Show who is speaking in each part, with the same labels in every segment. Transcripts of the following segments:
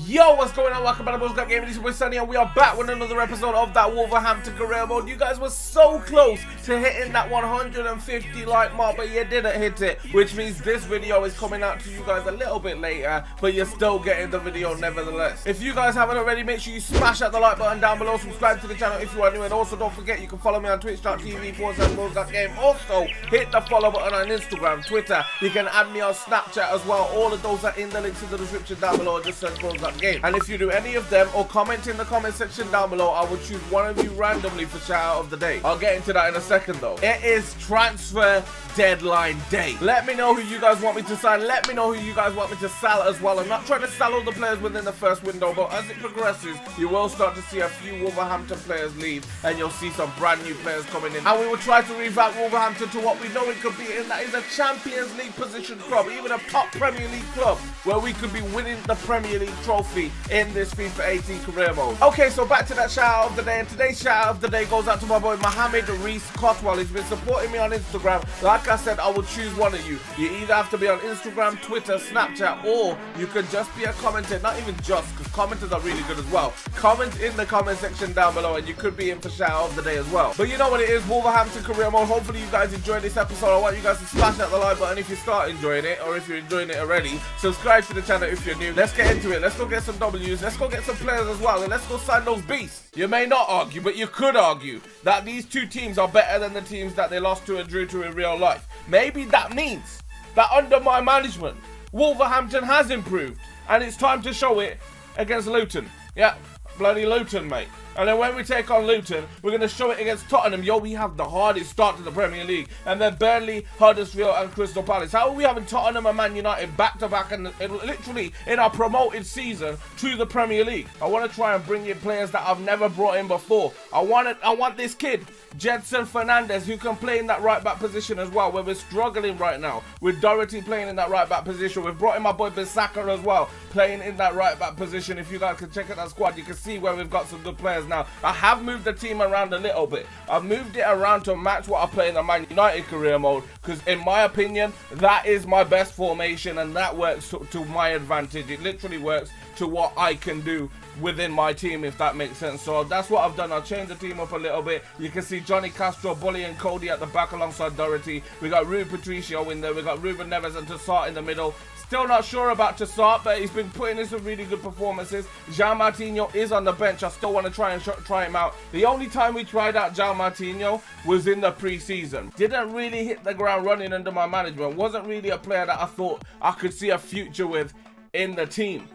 Speaker 1: Yo, what's going on? Welcome back to BGG Gaming. This is your boy Sunny, and we are back with another episode of that Wolverhampton career mode. You guys were so close to hitting that 150 like mark, but you didn't hit it, which means this video is coming out to you guys a little bit later, but you're still getting the video nevertheless. If you guys haven't already, make sure you smash that like button down below, subscribe to the channel if you are new, and also don't forget you can follow me on twitch.tv/BGG. Also hit the follow button on Instagram, Twitter. You can add me on Snapchat as well. All of those are in the links in the description down below. Just search BGG. And if you do any of them or comment in the comment section down below, I will choose one of you randomly for shout out of the day. I'll get into that in a second though. It is transfer deadline day. Let me know who you guys want me to sign. Let me know who you guys want me to sell as well. I'm not trying to sell all the players within the first window, but as it progresses, you will start to see a few Wolverhampton players leave, and you'll see some brand new players coming in. And we will try to revamp Wolverhampton to what we know it could be, and that is a Champions League position club, even a top Premier League club, where we could be winning the Premier League trophy in this FIFA 18 career mode. Okay, so back to that shout out of the day, and today's shout out of the day goes out to my boy Mohammed Reese Cotwell. He's been supporting me on Instagram. Like I said, I will choose one of you. You either have to be on Instagram, Twitter, Snapchat, or you could just be a commenter. Not even just, because commenters are really good as well. Comment in the comment section down below, and you could be in for shout out of the day as well. But you know what it is, Wolverhampton career mode. Hopefully you guys enjoyed this episode. I want you guys to smash that like button if you start enjoying it, or if you're enjoying it already. Subscribe to the channel if you're new. Let's get into it. Let's go get some W's. Let's go get some players as well, and let's go sign those beasts. You may not argue, but you could argue that these two teams are better than the teams that they lost to and drew to in real life. Maybe that means that under my management, Wolverhampton has improved, and it's time to show it against Luton. Yeah, bloody Luton, mate. And then when we take on Luton, we're going to show it against Tottenham. Yo, we have the hardest start to the Premier League. And then Burnley, Huddersfield and Crystal Palace. How are we having Tottenham and Man United back-to-back and literally in our promoted season to the Premier League? I want to try and bring in players that I've never brought in before. I want this kid, Jedson Fernandez, who can play in that right-back position as well, where we're struggling right now. With Doherty playing in that right-back position. We've brought in my boy Bissaka as well, playing in that right-back position. If you guys can check out that squad, you can see where we've got some good players now. I have moved the team around a little bit. I've moved it around to match what I play in the Man United career mode, because in my opinion, that is my best formation, and that works to my advantage. It literally works to what I can do within my team, if that makes sense. So that's what I've done. I've changed the team up a little bit. You can see Johnny Castro, Bully and Cody at the back alongside Doherty. We got Rui Patricio in there. We got Ruben Neves and Tassart in the middle. Still not sure about Tassart, but he's been putting in some really good performances. Jean Martinho is on the bench. I still want to try him out. The only time we tried out Jean Martinho was in the pre-season. Didn't really hit the ground running under my management. Wasn't really a player that I thought I could see a future with in the team.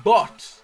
Speaker 1: But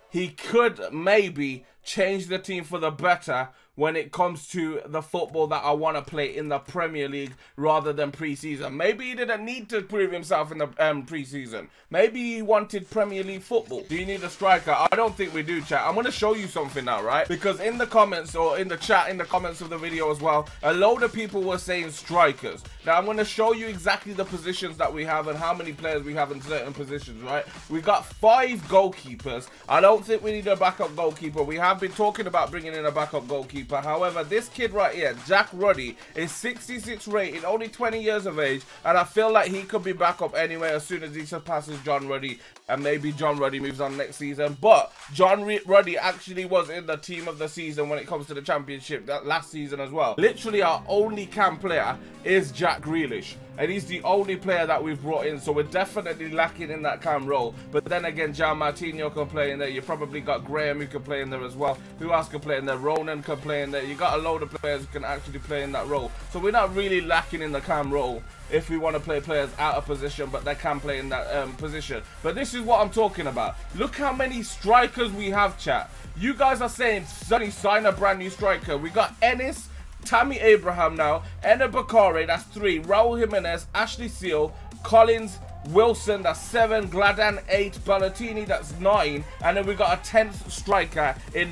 Speaker 1: he could maybe change the team for the better when it comes to the football that I want to play in the Premier League rather than pre-season. Maybe he didn't need to prove himself in the pre-season. Maybe he wanted Premier League football. Do you need a striker? I don't think we do, chat. I'm going to show you something now, right? Because in the comments, or in the chat, in the comments of the video as well, a load of people were saying strikers. Now I'm going to show you exactly the positions that we have and how many players we have in certain positions, right? We got 5 goalkeepers. I don't think we need a backup goalkeeper. We have been talking about bringing in a backup goalkeeper. However, this kid right here, Jack Ruddy, is 66 rated, only 20 years of age, and I feel like he could be back up anyway as soon as he surpasses John Ruddy, and maybe John Ruddy moves on next season. But John Ruddy actually was in the team of the season when it comes to the championship that last season as well. Literally our only cam player is Jack Grealish, and he's the only player that we've brought in, so we're definitely lacking in that cam role. But then again, Jean Martinho can play in there. You probably got Graham who can play in there as well. Who else can play in there? Ronan can play in there. You got a load of players who can actually play in that role. So we're not really lacking in the cam role if we want to play players out of position, but they can play in that position. But this is what I'm talking about. Look how many strikers we have, chat. You guys are saying, Sonny, sign a brand new striker. We got Ennis, Tammy Abraham now, Ena Bakare, that's 3, Raul Jimenez, Ashley Seal, Collins, Wilson, that's 7, Gladan 8, Ballatini, that's 9, and then we got a 10th striker in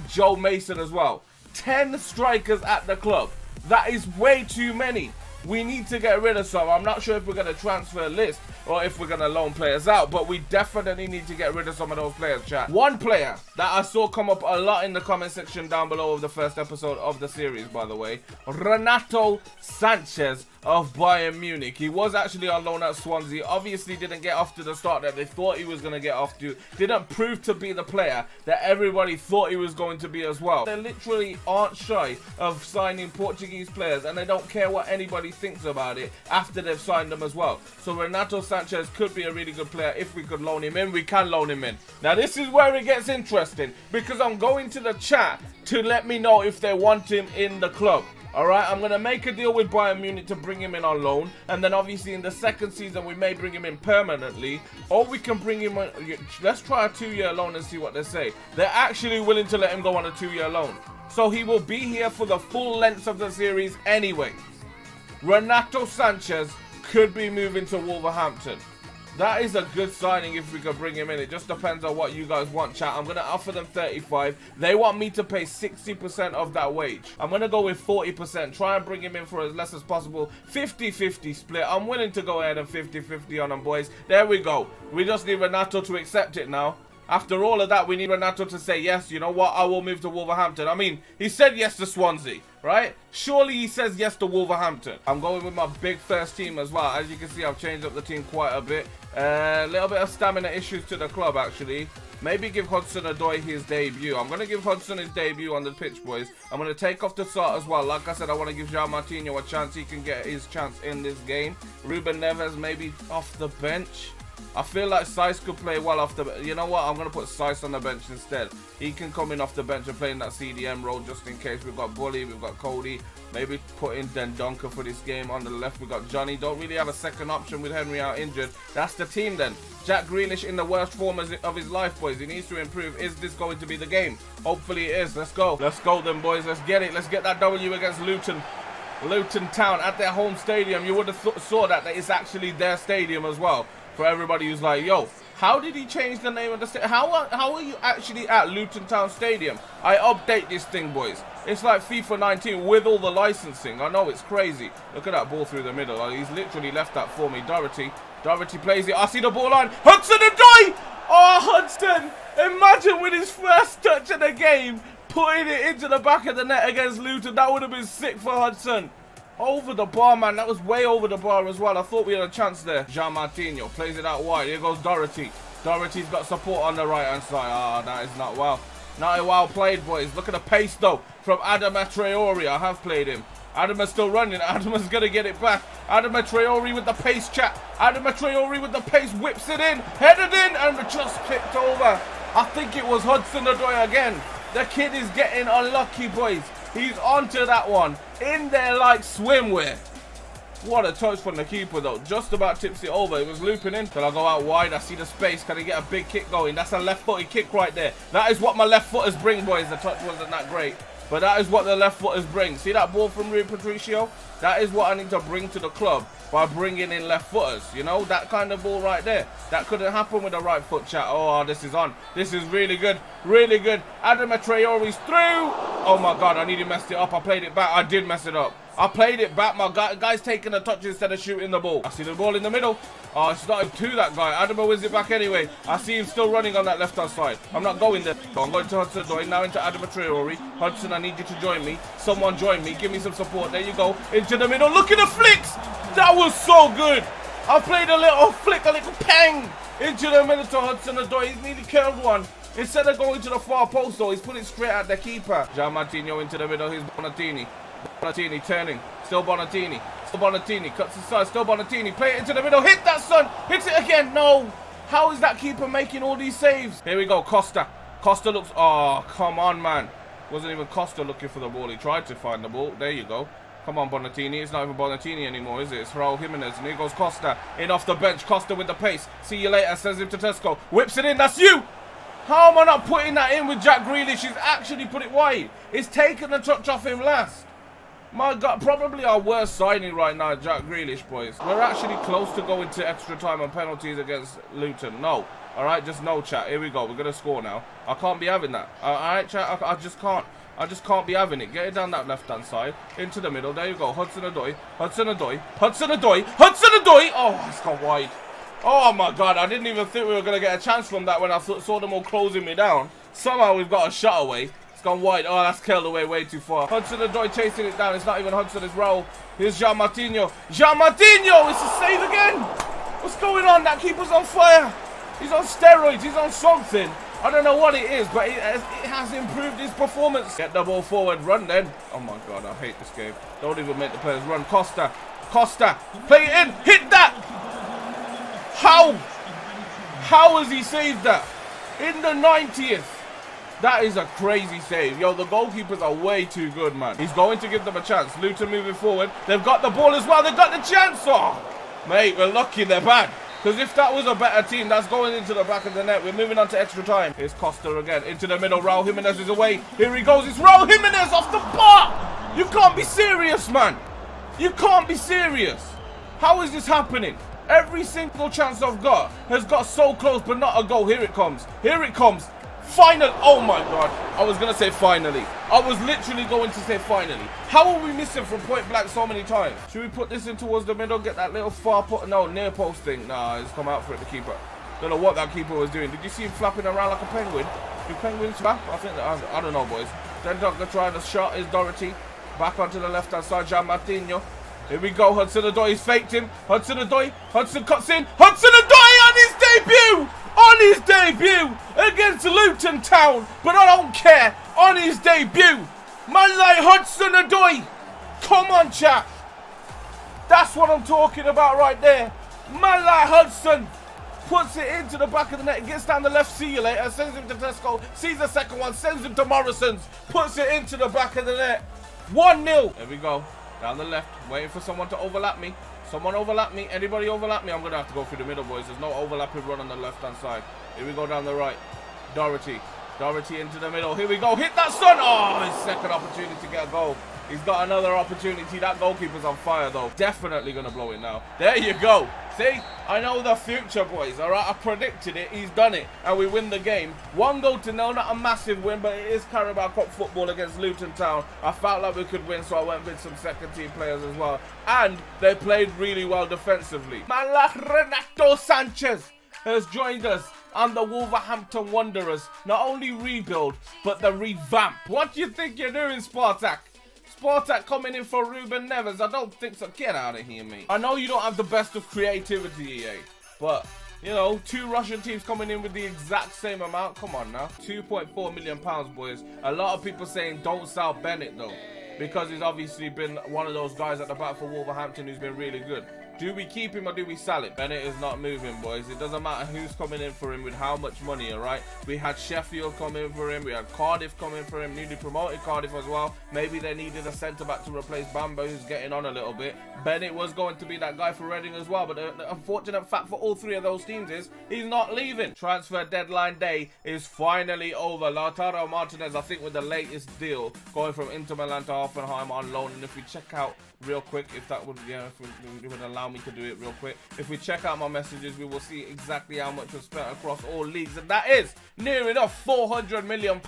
Speaker 1: Joe Mason as well. 10 strikers at the club. That is way too many. we need to get rid of some. I'm not sure if we're going to transfer list or if we're going to loan players out, but we definitely need to get rid of some of those players, chat. One player that I saw come up a lot in the comment section down below of the first episode of the series, by the way, Renato Sanchez of Bayern Munich. He was actually on loan at Swansea. Obviously didn't get off to the start that they thought he was going to get off to. Didn't prove to be the player that everybody thought he was going to be as well. They literally aren't shy of signing Portuguese players, and they don't care what anybody thinks about it after they've signed them as well. So Renato Sanchez could be a really good player. If we could loan him in, we can loan him in. Now this is where it gets interesting, because I'm going to the chat to let me know if they want him in the club. Alright, I'm going to make a deal with Bayern Munich to bring him in on loan. And then obviously in the second season, we may bring him in permanently. Or we can bring him... let's try a 2-year loan and see what they say. They're actually willing to let him go on a 2-year loan. So he will be here for the full length of the series anyway. Renato Sanchez could be moving to Wolverhampton. That is a good signing if we could bring him in. It just depends on what you guys want, chat. I'm going to offer them 35. They want me to pay 60% of that wage. I'm going to go with 40%. Try and bring him in for as less as possible. 50-50 split. I'm willing to go ahead and 50-50 on them, boys. There we go. We just need Renato to accept it now. After all of that, we need Renato to say, yes, you know what, I will move to Wolverhampton. I mean, he said yes to Swansea, right? Surely he says yes to Wolverhampton. I'm going with my big first team as well. As you can see, I've changed up the team quite a bit. A little bit of stamina issues to the club, actually. Maybe give Hudson-Odoi his debut. I'm going to give Hudson his debut on the pitch, boys. I'm going to take off the start as well. Like I said, I want to give João Martinho a chance. He can get his chance in this game. Ruben Neves maybe off the bench. I feel like Saiss could play well off the... You know what? I'm going to put Saiss on the bench instead. He can come in off the bench and play in that CDM role just in case. We've got Bully, we've got Cody. Maybe put in Dendonka for this game. On the left, we've got Johnny. Don't really have a second option with Henry out injured. That's the team then. Jack Grealish in the worst form of his life, boys. He needs to improve. Is this going to be the game? Hopefully it is. Let's go. Let's go then, boys. Let's get it. Let's get that W against Luton. Luton Town at their home stadium. You would have saw that it's actually their stadium as well. For everybody who's like, yo, how did he change the name of the stadium? How are you actually at Luton Town Stadium? I update this thing, boys. It's like FIFA 19 with all the licensing. I know, it's crazy. Look at that ball through the middle. He's literally left that for me. Doherty plays it. I see the ball line. Hudson-Odoi! Oh, Hudson! Imagine with his first touch of the game, putting it into the back of the net against Luton. That would have been sick for Hudson. Over the bar, man. That was way over the bar as well. I thought we had a chance there. João Martinho plays it out wide. Here goes Doherty. Doherty's got support on the right-hand side. Ah, that is not well. Not well played, boys. Look at the pace, though, from Adama Traore. I have played him. Adama's still running. Adama's going to get it back. Adama Traore with the pace, chat. Adama Traore with the pace. Whips it in. Headed in. And just picked over. I think it was Hudson-Odoi again. The kid is getting unlucky, boys. He's onto that one. In there like swimwear. What a touch from the keeper, though. Just about tips it over. It was looping in. Till I go out wide. I see the space. Can he get a big kick going? That's a left-footed kick right there. That is what my left footers bring, boys. The touch wasn't that great. But that is what the left footers bring. See that ball from Rui Patricio? That is what I need to bring to the club by bringing in left footers. You know, that kind of ball right there. That couldn't happen with the right foot, chat. Oh, this is on. This is really good. Really good. Adama Traore's through. Oh my God, I nearly messed it up. I played it back. I did mess it up. I played it back. My guy's taking a touch instead of shooting the ball. I see the ball in the middle. Oh, it's not to that guy. Adama wins it back anyway. I see him still running on that left-hand side. I'm not going there. So I'm going to Hudson-Odoi, now into Adama Traore. Hudson, I need you to join me. Someone join me. Give me some support. There you go. Into the middle. Look at the flicks. That was so good. I played a little flick, a little pang. Into the middle to Hudson-Odoi. He's nearly curved one. Instead of going to the far post, though, he's put it straight at the keeper. João Martinho into the middle. Here's Bonatini. Bonatini turning. Still Bonatini. Still Bonatini. Cuts inside. Still Bonatini. Play it into the middle. Hit that, son. Hits it again. No. How is that keeper making all these saves? Here we go. Costa. Costa looks... Oh, come on, man. Wasn't even Costa looking for the ball. He tried to find the ball. There you go. Come on, Bonatini. It's not even Bonatini anymore, is it? It's Raul Jimenez. And here goes Costa. In off the bench. Costa with the pace. See you later, says him to Tesco. Whips it in. That's you. How am I not putting that in with Jack Grealish? He's actually put it wide. It's taken the touch off him last. My God, probably our worst signing right now, Jack Grealish, boys. We're actually close to going to extra time and penalties against Luton. No. All right, just no, chat. Here we go. We're going to score now. I can't be having that. All right, chat. I just can't. I just can't be having it. Get it down that left-hand side. Into the middle. There you go. Hudson-Odoi. Hudson-Odoi. Hudson-Odoi. Hudson-Odoi. Oh, it's gone wide. Oh, my God. I didn't even think we were going to get a chance from that when I saw them all closing me down. Somehow we've got a shot away. It's gone wide. Oh, that's curled away way too far. Hudson-Odoi chasing it down. It's not even Hudson. It's Raul. Here's Jean Martino. Jean Martino. It's a save again. What's going on? That keeper's on fire. He's on steroids. He's on something. I don't know what it is, but it has improved his performance. Get the ball forward, run then. Oh my God, I hate this game. Don't even make the players run. Costa, Costa, play it in, hit that. How has he saved that? In the 90th. That is a crazy save. Yo, the goalkeepers are way too good, man. He's going to give them a chance. Luton moving forward. They've got the ball as well. They've got the chance. Oh, mate, we're lucky they're bad. Because if that was a better team, that's going into the back of the net. We're moving on to extra time. Here's Costa again. Into the middle. Raul Jimenez is away. Here he goes. It's Raul Jimenez off the bar. You can't be serious, man. You can't be serious. How is this happening? Every single chance I've got has got so close, but not a goal. Here it comes. Here it comes. Final. Oh, my God. I was going to say finally. I was literally going to say finally. How are we missing from point blank so many times? Should we put this in towards the middle? Get that little far put? No, near post thing. Nah, it's come out for it, the keeper. Don't know what that keeper was doing. Did you see him flapping around like a penguin? Do penguins flap? I think that, I don't know, boys. Then Doctor trying to shot is Doherty. Back onto the left-hand side, Jean Martino. Here we go. Hudson-Odoi. He's faked him. Hudson-Odoi. Hudson cuts in. Hudson-Odoi on his debut! On his debut against Luton Town, but I don't care. On his debut, man like Hudson-Odoi. Come on, chap. That's what I'm talking about right there. Man like Hudson puts it into the back of the net, gets down the left, see you later, sends him to Tesco, sees the second one, sends him to Morrison's, puts it into the back of the net. 1-0. There we go. Down the left, waiting for someone to overlap me. Someone overlap me. Anybody overlap me? I'm going to have to go through the middle, boys. There's no overlapping run on the left-hand side. Here we go down the right. Doherty. Doherty into the middle. Here we go. Hit that son. Oh, his second opportunity to get a goal. He's got another opportunity. That goalkeeper's on fire, though. Definitely going to blow it now. There you go. See? I know the future, boys. All right? I predicted it. He's done it. And we win the game. 1-0 not a massive win, but it is Carabao Cup football against Luton Town. I felt like we could win, so I went with some second-team players as well. And they played really well defensively. Man like Renato Sanchez has joined us on the Wolverhampton Wanderers. Not only rebuild, but the revamp. What do you think you're doing, Spartak? Spartak coming in for Ruben Neves? I don't think so. Get out of here, mate. I know you don't have the best of creativity, EA, but, you know, 2 Russian teams coming in with the exact same amount. Come on now. £2.4 million, boys. A lot of people saying don't sell Bennett, though, because he's obviously been one of those guys at the back for Wolverhampton who's been really good. Do we keep him or do we sell it? Bennett is not moving, boys. It doesn't matter who's coming in for him with how much money, all right? We had Sheffield come in for him. We had Cardiff come in for him. Newly promoted Cardiff as well. Maybe they needed a centre-back to replace Bambo, who's getting on a little bit. Bennett was going to be that guy for Reading as well, but the unfortunate fact for all 3 of those teams is he's not leaving. Transfer deadline day is finally over. Lautaro Martinez, I think, with the latest deal, going from Inter Milan to Hoffenheim on loan. And if we check out real quick, if that would, yeah, if it would allow me to do it real quick. If we check out my messages, we will see exactly how much was spent across all leagues, and that is near enough £400 million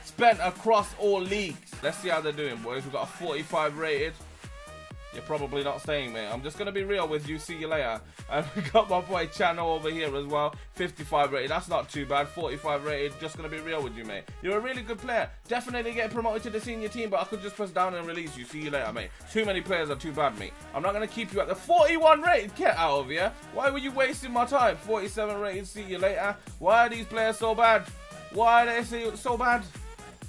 Speaker 1: spent across all leagues. Let's see how they're doing, boys. We've got a 45 rated. You're probably not staying, mate. I'm just going to be real with you. See you later. And we got my boy Channel over here as well. 55 rated. That's not too bad. 45 rated. Just going to be real with you, mate. You're a really good player. Definitely get promoted to the senior team, but I could just press down and release you. See you later, mate. Too many players are too bad, mate. I'm not going to keep you at the 41 rated. Get out of here. Why were you wasting my time? 47 rated. See you later. Why are these players so bad? Why are they so bad?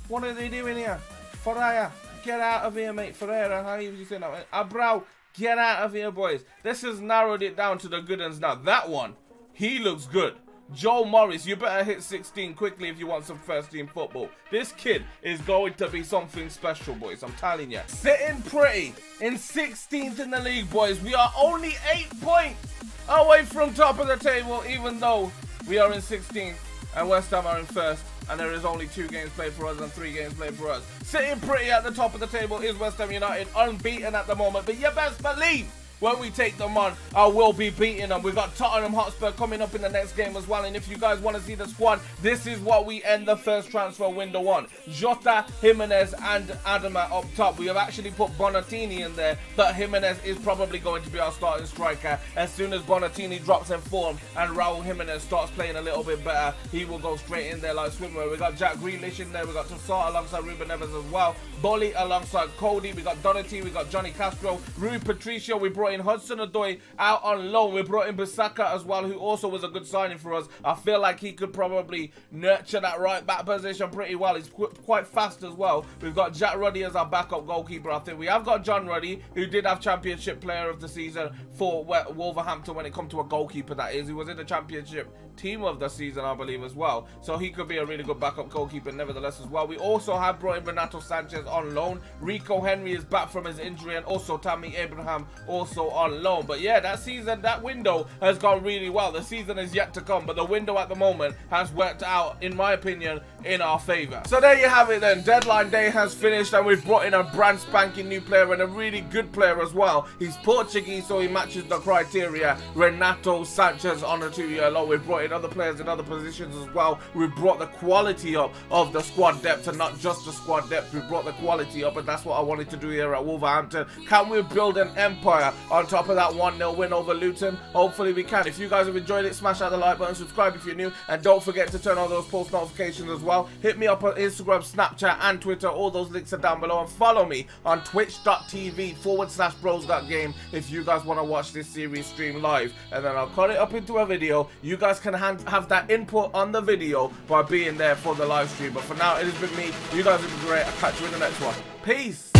Speaker 1: What are they doing here? Faraya. Get out of here, mate. Ferreira, how you saying that? Abrao, get out of here, boys. This has narrowed it down to the good ones now. That one, he looks good. Joe Morris, you better hit 16 quickly if you want some first-team football. This kid is going to be something special, boys. I'm telling you. Sitting pretty in 16th in the league, boys. We are only 8 points away from top of the table, even though we are in 16th and West Ham are in first. And there is only 2 games played for us and 3 games played for us. Sitting pretty at the top of the table is West Ham United, unbeaten at the moment. But you best believe when we take them on, I will be beating them. We've got Tottenham Hotspur coming up in the next game as well. And if you guys want to see the squad, this is what we end the first transfer window on. Jota, Jimenez, and Adama up top. We have actually put Bonatini in there, but Jimenez is probably going to be our starting striker. As soon as Bonatini drops in form and Raul Jimenez starts playing a little bit better, he will go straight in there like swimwear. We got Jack Grealish in there. We got Toussaint alongside Ruben Neves as well. Bolly alongside Cody. We got Doherty. We got Johnny Castro. Rui Patricio. We brought in Hudson-Odoi out on loan. We brought in Bissaka as well, who also was a good signing for us. I feel like he could probably nurture that right back position pretty well. He's quite fast as well. We've got Jack Ruddy as our backup goalkeeper. I think we have got John Ruddy, who did have Championship Player of the Season for Wolverhampton when it comes to a goalkeeper, that is. He was in the Championship Team of the Season, I believe, as well. So he could be a really good backup goalkeeper nevertheless as well. We also have brought in Renato Sanchez on loan. Rico Henry is back from his injury, and also Tammy Abraham also on loan. But yeah, that season, that window has gone really well. The season is yet to come, but the window at the moment has worked out, in my opinion, in our favor. So there you have it then. Deadline day has finished, and we've brought in a brand spanking new player, and a really good player as well. He's Portuguese, so he matches the criteria. Renato Sanchez on a 2-year loan. We've brought in other players in other positions as well. We've brought the quality up of the squad depth, and not just the squad depth. We've brought the quality up, and that's what I wanted to do here at Wolverhampton. Can we build an empire on top of that 1-0 win over Luton? Hopefully we can. If you guys have enjoyed it, smash out the like button, subscribe if you're new, and don't forget to turn on those post notifications as well. Hit me up on Instagram, Snapchat, and Twitter. All those links are down below, and follow me on twitch.tv/bros.game if you guys want to watch this series stream live, and then I'll cut it up into a video. You guys can have that input on the video by being there for the live stream. But for now, it has been me. You guys have been great. I'll catch you in the next one. Peace.